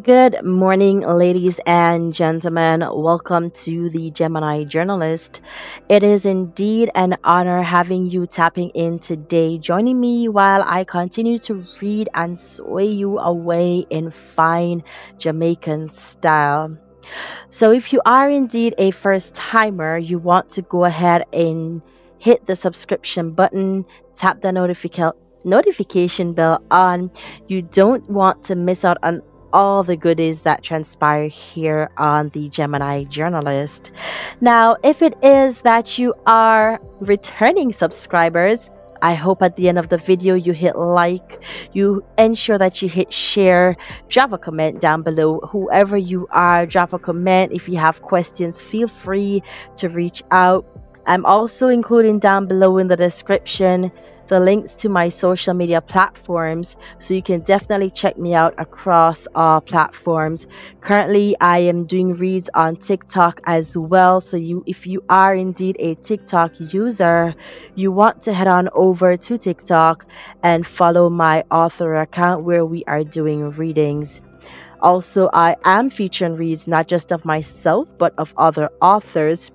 Good morning, ladies and gentlemen. Welcome to the Gemini Journalist. It is indeed an honor having you tapping in today, joining me while I continue to read and sway you away in fine Jamaican style. So, if you are indeed a first timer, you want to go ahead and hit the subscription button, tap the notification bell on. You don't want to miss out on all the goodies that transpire here on the Gemini Journalist. Now, if it is that you are returning subscribers, I hope at the end of the video you hit like, you ensure that you hit share, drop a comment down below. Whoever you are, drop a comment. If you have questions, feel free to reach out. I'm also including down below in the description the links to my social media platforms, so you can definitely check me out across all platforms. Currently, I am doing reads on TikTok as well. So if you are indeed a TikTok user, you want to head on over to TikTok and follow my author account where we are doing readings. Also, I am featuring reads not just of myself but of other authors,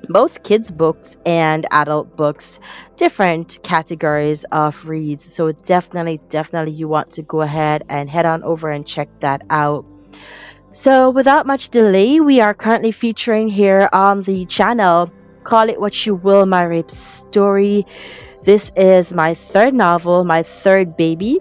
both kids books and adult books, different categories of reads. So definitely you want to go ahead and head on over and check that out. So without much delay, we are currently featuring here on the channel Call It What You Will, My Rape Story. This is my third novel, my third baby.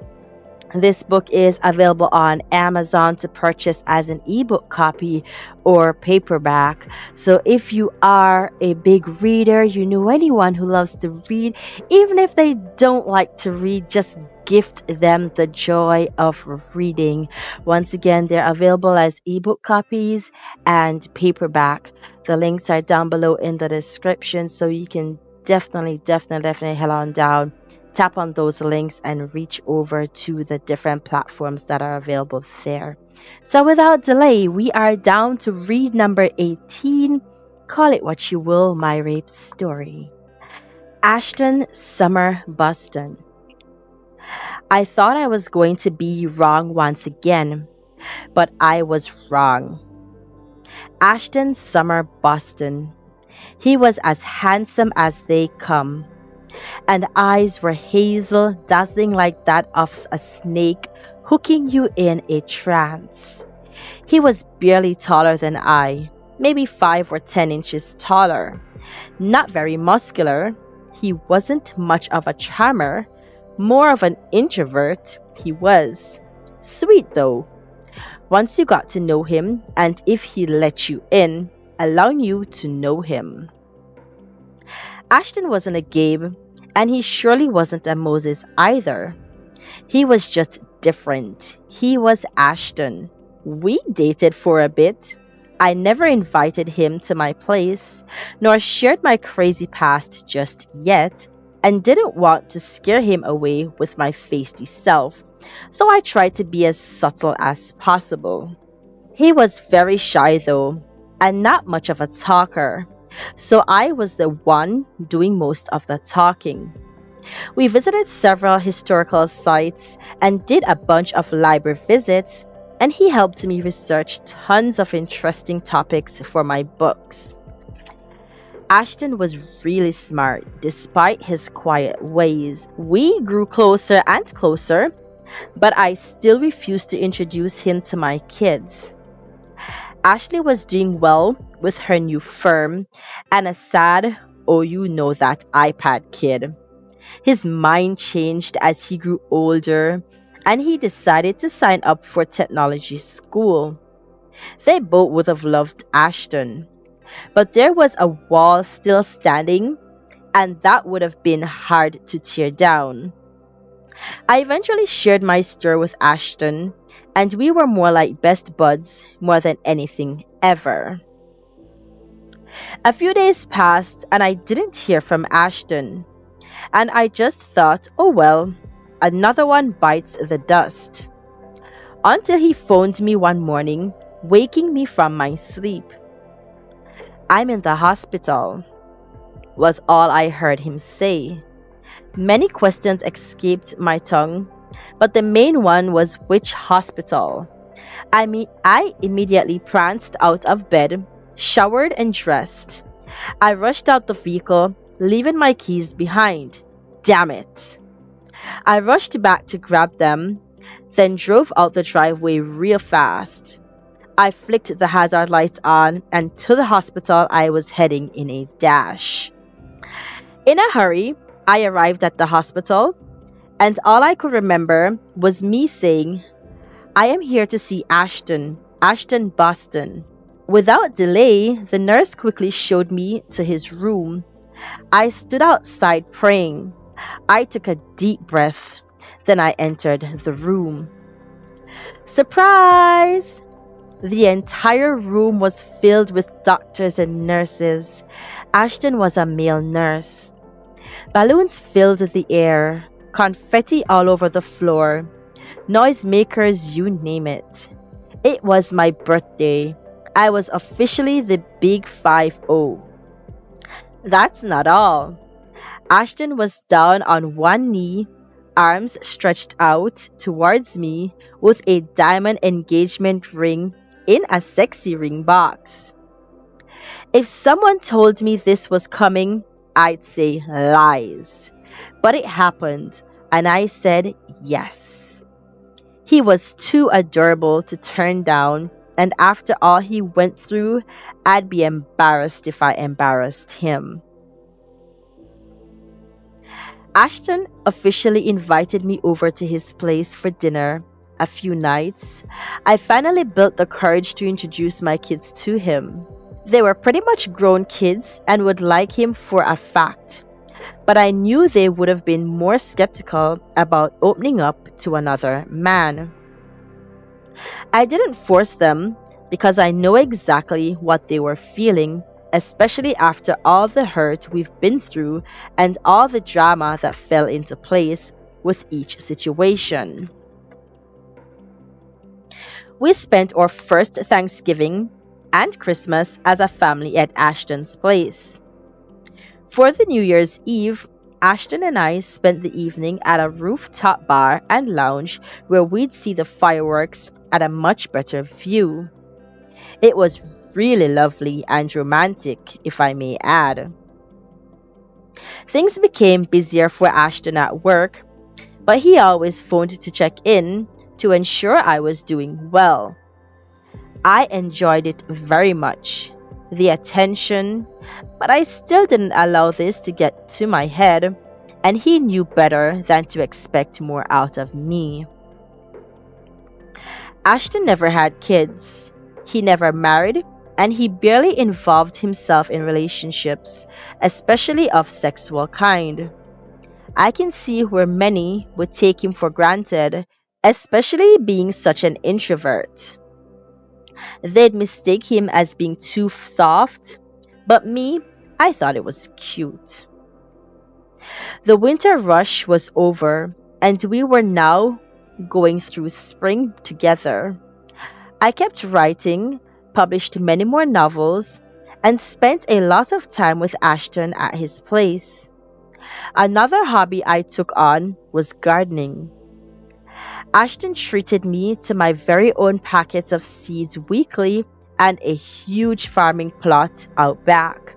This book is available on Amazon to purchase as an ebook copy or paperback. So if you are a big reader, you know anyone who loves to read, even if they don't like to read, just gift them the joy of reading. Once again, they're available as ebook copies and paperback. The links are down below in the description, so you can definitely head on down, tap on those links and reach over to the different platforms that are available there. So without delay, we are down to read number 18. Call it what you will, my rape story. Ashton Summer Boston. I thought I was going to be wrong once again, but I was wrong. Ashton Summer Boston. He was as handsome as they come, and eyes were hazel, dazzling like that of a snake, hooking you in a trance. He was barely taller than I, maybe 5 or 10 inches taller. Not very muscular. He wasn't much of a charmer, more of an introvert. He was. Sweet though, once you got to know him, and if he let you in, allowing you to know him. Ashton wasn't a Gabe, and he surely wasn't a Moses either. He was just different. He was Ashton. We dated for a bit. I never invited him to my place, nor shared my crazy past just yet, and didn't want to scare him away with my feisty self, so I tried to be as subtle as possible. He was very shy though, and not much of a talker, so I was the one doing most of the talking. We visited several historical sites and did a bunch of library visits, and he helped me research tons of interesting topics for my books. Ashton was really smart despite his quiet ways. We grew closer and closer, but I still refused to introduce him to my kids. Ashley was doing well with her new firm, and a sad, oh, you know that iPad kid. His mind changed as he grew older, and he decided to sign up for technology school. They both would have loved Ashton, but there was a wall still standing, and that would have been hard to tear down. I eventually shared my story with Ashton, and we were more like best buds more than anything ever. A few days passed, and I didn't hear from Ashton. And I just thought, oh well, another one bites the dust. Until he phoned me one morning, waking me from my sleep. I'm in the hospital, was all I heard him say. Many questions escaped my tongue, but the main one was which hospital. I immediately pranced out of bed, showered and dressed. I rushed out the vehicle, leaving my keys behind. Damn it. I rushed back to grab them, then drove out the driveway real fast. I flicked the hazard lights on, and to the hospital I was heading in a dash. In a hurry, I arrived at the hospital, and all I could remember was me saying, I am here to see Ashton, Ashton Boston. Without delay, the nurse quickly showed me to his room. I stood outside praying. I took a deep breath. Then I entered the room. Surprise! The entire room was filled with doctors and nurses. Ashton was a male nurse. Balloons filled the air, confetti all over the floor, noisemakers, you name it. It was my birthday. I was officially the Big 5-0. That's not all. Ashton was down on one knee, arms stretched out towards me, with a diamond engagement ring in a sexy ring box. If someone told me this was coming, I'd say lies. But it happened, and I said yes. He was too adorable to turn down, and after all he went through, I'd be embarrassed if I embarrassed him. Ashton officially invited me over to his place for dinner a few nights. I finally built the courage to introduce my kids to him. They were pretty much grown kids and would like him for a fact, but I knew they would have been more skeptical about opening up to another man. I didn't force them because I know exactly what they were feeling, especially after all the hurt we've been through and all the drama that fell into place with each situation. We spent our first Thanksgiving and Christmas as a family at Ashton's place. For the New Year's Eve, Ashton and I spent the evening at a rooftop bar and lounge where we'd see the fireworks at a much better view. It was really lovely and romantic, if I may add. Things became busier for Ashton at work, but he always phoned to check in to ensure I was doing well. I enjoyed it very much, the attention, but I still didn't allow this to get to my head, and he knew better than to expect more out of me. Ashton never had kids. He never married, and he barely involved himself in relationships, especially of sexual kind. I can see where many would take him for granted, especially being such an introvert. They'd mistake him as being too soft, but me, I thought it was cute. The winter rush was over, and we were now going through spring together. I kept writing, published many more novels, and spent a lot of time with Ashton at his place. Another hobby I took on was gardening. Ashton treated me to my very own packets of seeds weekly and a huge farming plot out back.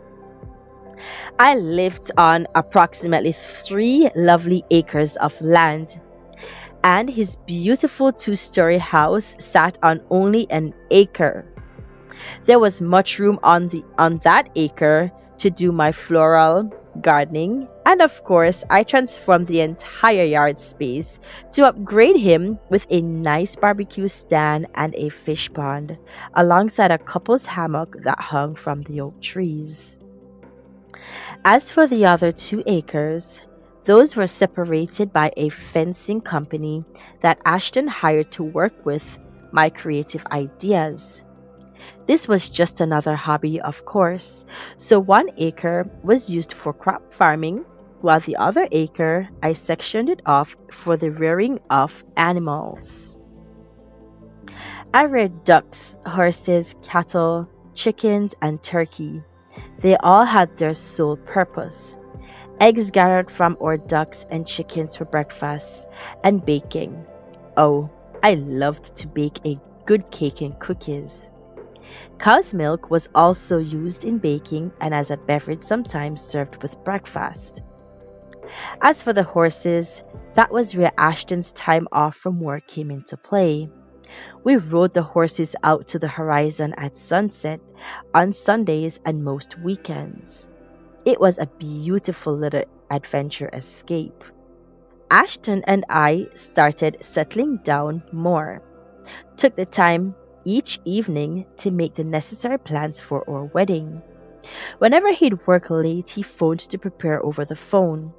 I lived on approximately 3 lovely acres of land, and his beautiful two-story house sat on only an acre. There was much room on that acre to do my floral gardening, and of course, I transformed the entire yard space to upgrade him with a nice barbecue stand and a fish pond, alongside a couple's hammock that hung from the oak trees. As for the other 2 acres, those were separated by a fencing company that Ashton hired to work with my creative ideas. This was just another hobby, of course, so 1 acre was used for crop farming, while the other acre I sectioned it off for the rearing of animals. I reared ducks, horses, cattle, chickens, and turkey. They all had their sole purpose. Eggs gathered from our ducks and chickens for breakfast, and baking. Oh, I loved to bake a good cake and cookies. Cow's milk was also used in baking and as a beverage sometimes served with breakfast. As for the horses, that was where Ashton's time off from work came into play. We rode the horses out to the horizon at sunset on Sundays and most weekends. It was a beautiful little adventure escape. Ashton and I started settling down more, took the time each evening to make the necessary plans for our wedding. Whenever he'd work late, he phoned to prepare over the phone.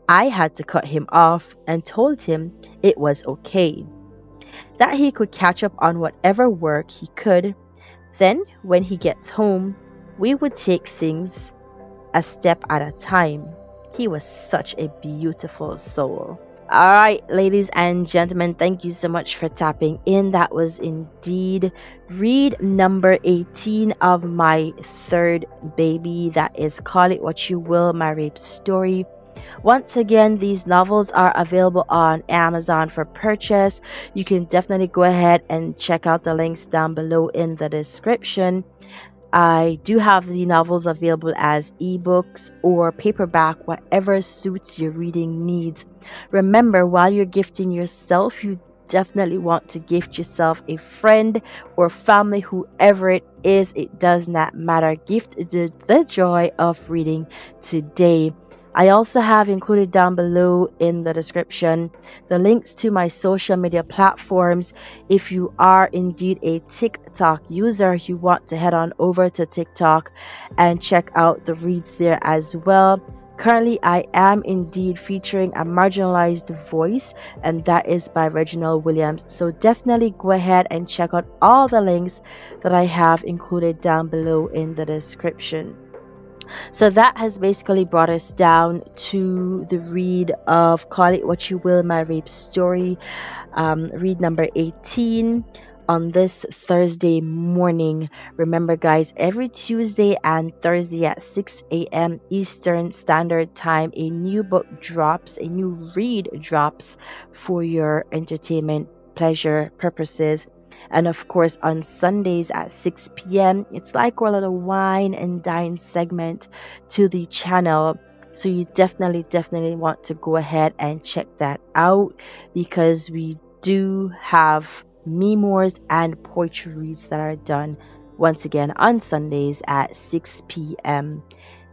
I had to cut him off and told him it was okay, that he could catch up on whatever work he could. Then, when he gets home, we would take things a step at a time. He was such a beautiful soul. All right, ladies and gentlemen, thank you so much for tapping in. That was indeed read number 18 of my third baby. That is Call It What You Will, My Rape Story. Once again, these novels are available on Amazon for purchase. You can definitely go ahead and check out the links down below in the description. I do have the novels available as ebooks or paperback, whatever suits your reading needs. Remember, while you're gifting yourself, you definitely want to gift yourself a friend or family, whoever it is, it does not matter. Gift the joy of reading today. I also have included down below in the description the links to my social media platforms. If you are indeed a TikTok user, you want to head on over to TikTok and check out the reads there as well. Currently, I am indeed featuring a marginalized voice, and that is by Reginald Williams. So definitely go ahead and check out all the links that I have included down below in the description. So that has basically brought us down to the read of Call It What You Will, My Rape Story, read number 18 on this Thursday morning. Remember, guys, every Tuesday and Thursday at 6 a.m. Eastern Standard Time, a new book drops, a new read drops for your entertainment, pleasure purposes. And of course, on Sundays at 6 p.m., it's like our little wine and dine segment to the channel. So you definitely want to go ahead and check that out, because we do have memoirs and poetry reads that are done once again on Sundays at 6 p.m.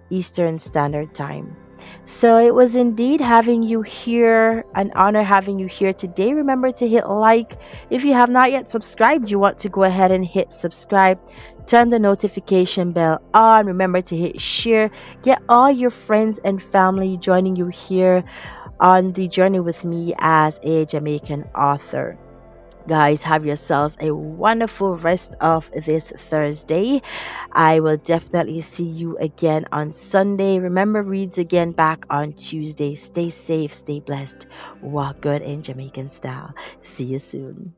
Eastern Standard Time. So it was indeed having you here, an honor having you here today. Remember to hit like. If you have not yet subscribed, you want to go ahead and hit subscribe. Turn the notification bell on. Remember to hit share. Get all your friends and family joining you here on the journey with me as a Jamaican author. Guys, have yourselves a wonderful rest of this Thursday. I will definitely see you again on Sunday. Remember, reads again back on Tuesday. Stay safe, stay blessed, walk good in Jamaican style. See you soon.